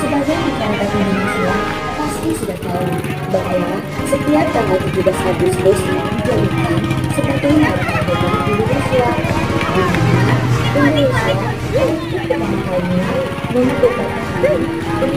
Sebagai masyarakat Indonesia, pasti sudah tahu bahwa setiap tanggal 17 Agustus dijadikan sebagai Hari Kemerdekaan Indonesia, di mana Indonesia untuk pertama kalinya memerdekakan diri